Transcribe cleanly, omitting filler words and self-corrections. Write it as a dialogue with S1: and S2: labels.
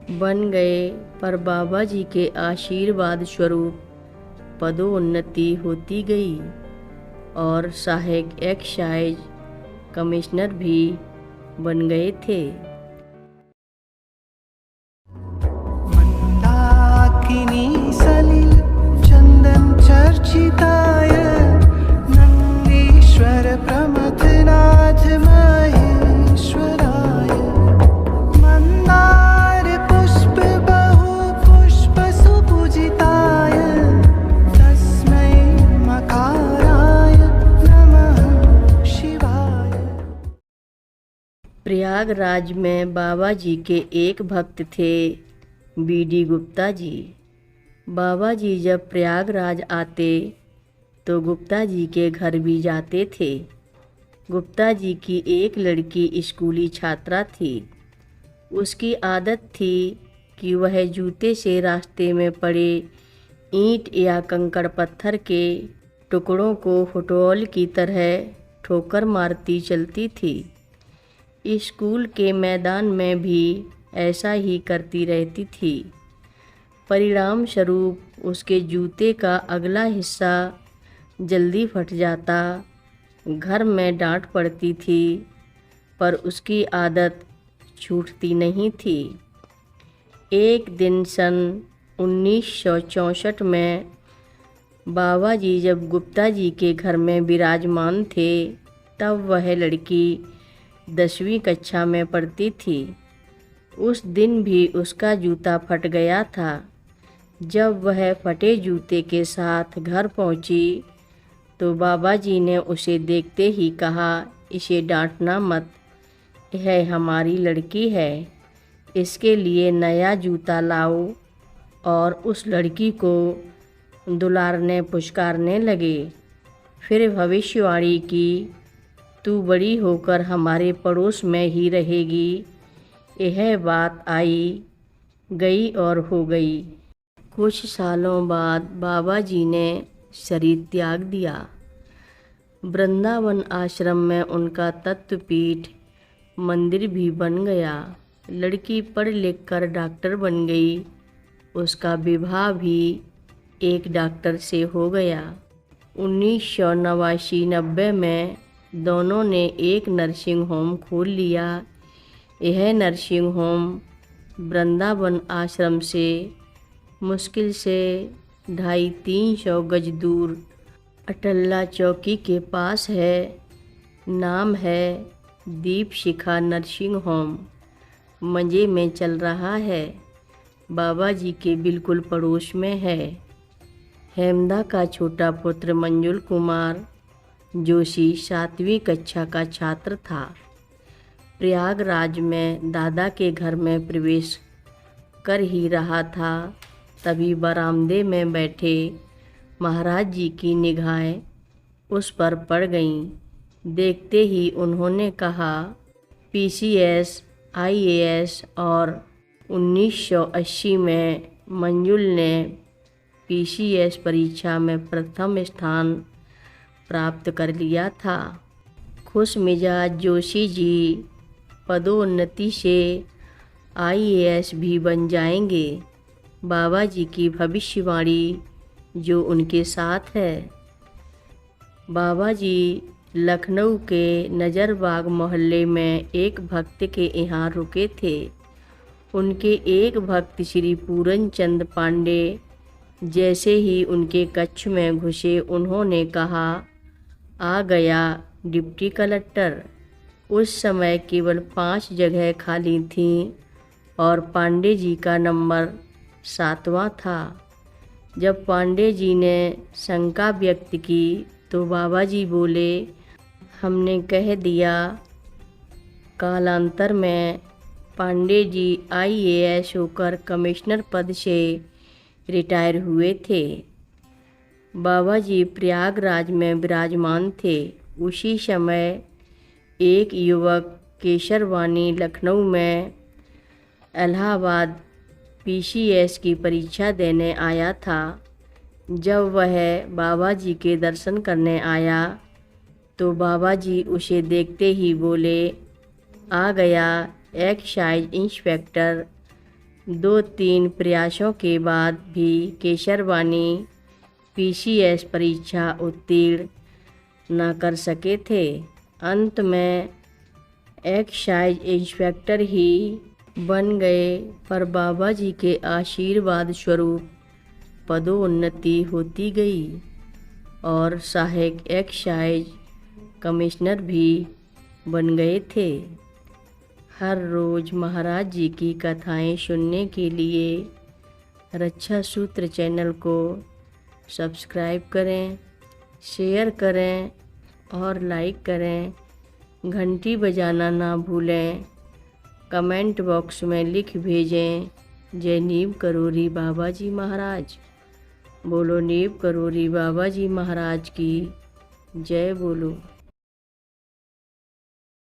S1: बन गए, पर बाबा जी के आशीर्वाद स्वरूप पदोन्नति होती गई और सहायक एक्साइज कमिश्नर भी बन गए थे।
S2: मंदाकिनी सलिल चंदन चर्चिताय नंदीश्वर प्रमथनाथ महेश्वराय मंदार पुष्प बहु पुष्प सुपूजिताय तस्मै मकाराय नमः शिवाय।
S1: प्रयागराज में बाबा जी के एक भक्त थे, बीडी गुप्ता जी। बाबा जी जब प्रयागराज आते तो गुप्ता जी के घर भी जाते थे। गुप्ता जी की एक लड़की स्कूली छात्रा थी। उसकी आदत थी कि वह जूते से रास्ते में पड़े ईंट या कंकड़ पत्थर के टुकड़ों को फुटबॉल की तरह ठोकर मारती चलती थी। स्कूल के मैदान में भी ऐसा ही करती रहती थी। परिणाम स्वरूप उसके जूते का अगला हिस्सा जल्दी फट जाता। घर में डांट पड़ती थी, पर उसकी आदत छूटती नहीं थी। एक दिन सन 1964 में बाबा जी जब गुप्ता जी के घर में विराजमान थे, तब वह लड़की 10वीं कक्षा में पढ़ती थी। उस दिन भी उसका जूता फट गया था। जब वह फटे जूते के साथ घर पहुंची तो बाबा जी ने उसे देखते ही कहा, इसे डांटना मत, यह हमारी लड़की है, इसके लिए नया जूता लाओ। और उस लड़की को दुलारने पुचकारने लगे। फिर भविष्यवाणी की, तू बड़ी होकर हमारे पड़ोस में ही रहेगी। यह बात आई गई और हो गई। कुछ सालों बाद बाबा जी ने शरीर त्याग दिया। वृंदावन आश्रम में उनका तत्वपीठ मंदिर भी बन गया। लड़की पढ़ लिख कर डॉक्टर बन गई। उसका विवाह भी एक डॉक्टर से हो गया। 1989-90 में दोनों ने एक नर्सिंग होम खोल लिया। यह नर्सिंग होम वृंदावन आश्रम से मुश्किल से 250-300 गज दूर अटल्ला चौकी के पास है। नाम है दीप शिखा नर्सिंग होम। मज़े में चल रहा है। बाबा जी के बिल्कुल पड़ोस में है। हेमदा का छोटा पुत्र मंजुल कुमार जोशी 7वीं कक्षा का छात्र था। प्रयागराज में दादा के घर में प्रवेश कर ही रहा था, तभी बरामदे में बैठे महाराज जी की निगाहें उस पर पड़ गईं। देखते ही उन्होंने कहा, पीसीएस, आईएएस और 1980 में मंजुल ने पीसीएस परीक्षा में प्रथम स्थान प्राप्त कर लिया था। खुश मिजाज जोशी जी पदोन्नति से आईएएस भी बन जाएंगे। बाबा जी की भविष्यवाणी जो उनके साथ है। बाबा जी लखनऊ के नजरबाग मोहल्ले में एक भक्त के यहाँ रुके थे। उनके एक भक्त श्री पूरन चंद पांडे जैसे ही उनके कक्ष में घुसे, उन्होंने कहा, आ गया डिप्टी कलेक्टर। उस समय केवल 5 जगह खाली थीं और पांडे जी का नंबर 7वां था। जब पांडे जी ने शंका व्यक्त की तो बाबा जी बोले, हमने कह दिया। कालांतर में पांडे जी आईएएस होकर कमिश्नर पद से रिटायर हुए थे। बाबा जी प्रयागराज में विराजमान थे। उसी समय एक युवक केशरवानी लखनऊ में इलाहाबाद पीसीएस की परीक्षा देने आया था। जब वह बाबा जी के दर्शन करने आया तो बाबा जी उसे देखते ही बोले, आ गया एक्साइज इंस्पेक्टर 2-3 प्रयासों के बाद भी केशरवानी PCS परीक्षा उत्तीर्ण न कर सके थे। अंत में एक्साइज इंस्पेक्टर ही बन गए, पर बाबा जी के आशीर्वाद स्वरूप पदोन्नति होती गई और सहायक एक्साइज कमिश्नर भी बन गए थे। हर रोज़ महाराज जी की कथाएं सुनने के लिए रक्षा सूत्र चैनल को सब्सक्राइब करें, शेयर करें और लाइक करें। घंटी बजाना ना भूलें। कमेंट बॉक्स में लिख भेजें, जय नीम करोरी बाबा जी महाराज। बोलो नीम करोरी बाबा जी महाराज की जय बोलो।